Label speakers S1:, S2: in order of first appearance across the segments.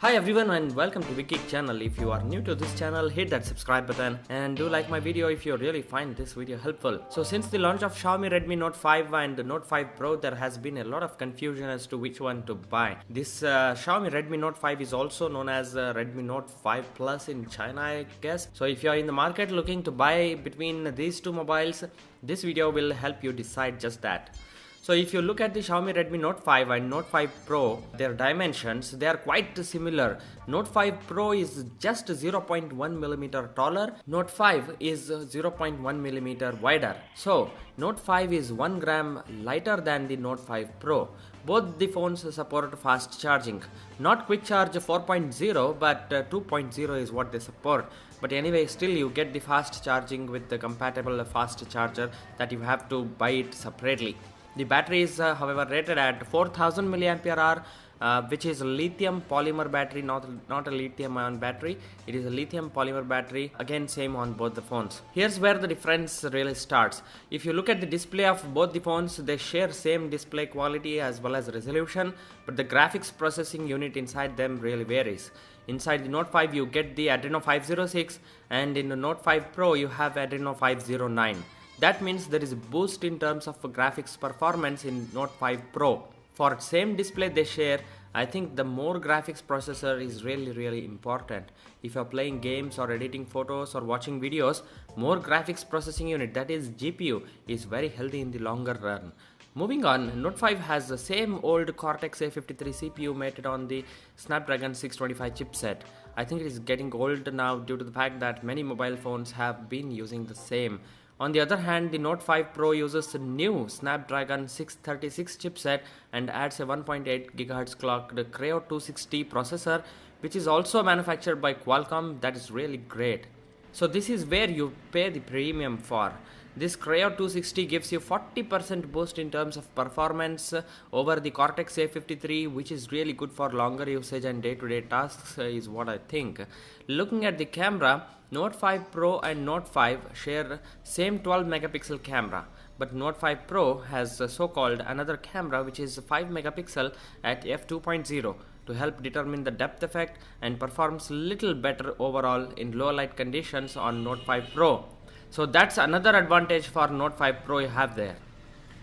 S1: Hi everyone and welcome to Wiki channel. If you are new to this channel, hit that subscribe button and do like my video if you really find this video helpful. So since the launch of Xiaomi Redmi Note 5 and the Note 5 Pro, there has been a lot of confusion as to which one to buy. This Xiaomi Redmi Note 5 is also known as Redmi Note 5 Plus in China, I guess. So if you are in the market looking to buy between these two mobiles, this video will help you decide just that. So if you look at the Xiaomi Redmi Note 5 and Note 5 Pro, their dimensions, they are quite similar. Note 5 Pro is just 0.1mm taller, Note 5 is 0.1mm wider. So Note 5 is 1 gram lighter than the Note 5 Pro. Both the phones support fast charging. Not quick charge 4.0 but 2.0 is what they support. But anyway, still you get the fast charging with the compatible fast charger that you have to buy it separately. The battery is however rated at 4000 mAh, which is a lithium polymer battery, not a lithium ion battery. It is a lithium polymer battery, again same on both the phones. Here's where the difference really starts. If you look at the display of both the phones, they share same display quality as well as resolution, but the graphics processing unit inside them really varies. Inside the Note 5 you get the Adreno 506 and in the Note 5 Pro you have Adreno 509. That means there is a boost in terms of graphics performance in Note 5 Pro. For same display they share, I think the more graphics processor is really important. If you are playing games or editing photos or watching videos, more graphics processing unit, that is GPU, is very healthy in the longer run. Moving on, Note 5 has the same old Cortex A53 CPU mated on the Snapdragon 625 chipset. I think it is getting old now due to the fact that many mobile phones have been using the same. On the other hand, the Note 5 Pro uses a new Snapdragon 636 chipset and adds a 1.8 GHz clocked Creo 260 processor, which is also manufactured by Qualcomm. That is really great. So this is where you pay the premium for. This Creo 260 gives you 40% boost in terms of performance over the Cortex A53, which is really good for longer usage and day-to-day tasks is what I think. Looking at the camera, Note 5 Pro and Note 5 share same 12 megapixel camera, but Note 5 Pro has so-called another camera which is 5 megapixel at f2.0 to help determine the depth effect and performs little better overall in low light conditions on Note 5 Pro. So that's another advantage for Note 5 Pro you have there.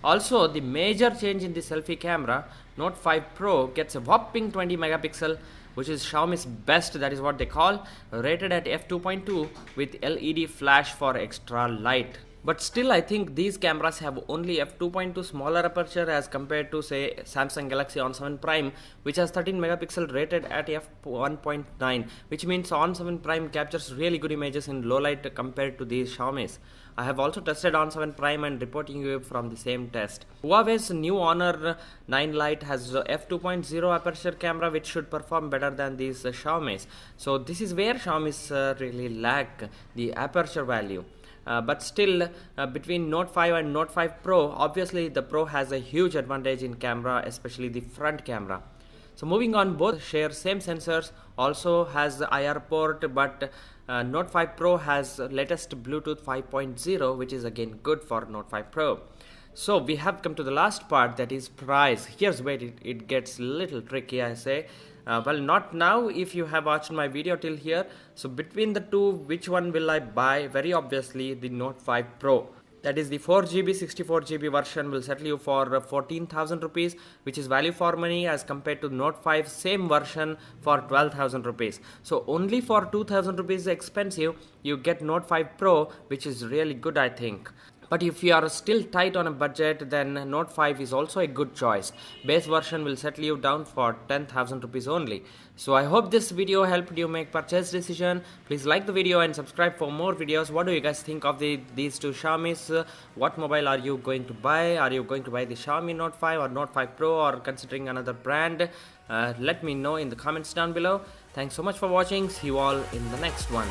S1: Also, the major change in the selfie camera, Note 5 Pro gets a whopping 20 megapixel, which is Xiaomi's best, that is what they call, rated at f2.2 with LED flash for extra light. But still I think these cameras have only f2.2 smaller aperture as compared to say Samsung Galaxy On7 Prime, which has 13 megapixel rated at f1.9, which means On7 Prime captures really good images in low light compared to these Xiaomi's. I have also tested On7 Prime and reporting you from the same test. Huawei's new Honor 9 Lite has f2.0 aperture camera which should perform better than these Xiaomi's. So this is where Xiaomi's really lack the aperture value. But still, between Note 5 and Note 5 Pro, obviously the Pro has a huge advantage in camera, especially the front camera. So moving on, both share same sensors, also has the IR port, but Note 5 Pro has latest Bluetooth 5.0, which is again good for Note 5 Pro. So we have come to the last part, that is price. Here's where it gets a little tricky, I say. Well, not now if you have watched my video till here. So between the two, which one will I buy? Very obviously the Note 5 Pro. That is the 4GB 64GB version will settle you for 14,000 rupees, which is value for money as compared to Note 5 same version for 12,000 rupees. So only for 2,000 rupees expensive you get Note 5 Pro, which is really good I think. But if you are still tight on a budget, then Note 5 is also a good choice. Base version will settle you down for 10,000 rupees only. So I hope this video helped you make purchase decision. Please like the video and subscribe for more videos. What do you guys think of these two Xiaomi's? What mobile are you going to buy? Are you going to buy the Xiaomi Note 5 or Note 5 Pro or considering another brand? Let me know in the comments down below. Thanks so much for watching. See you all in the next one.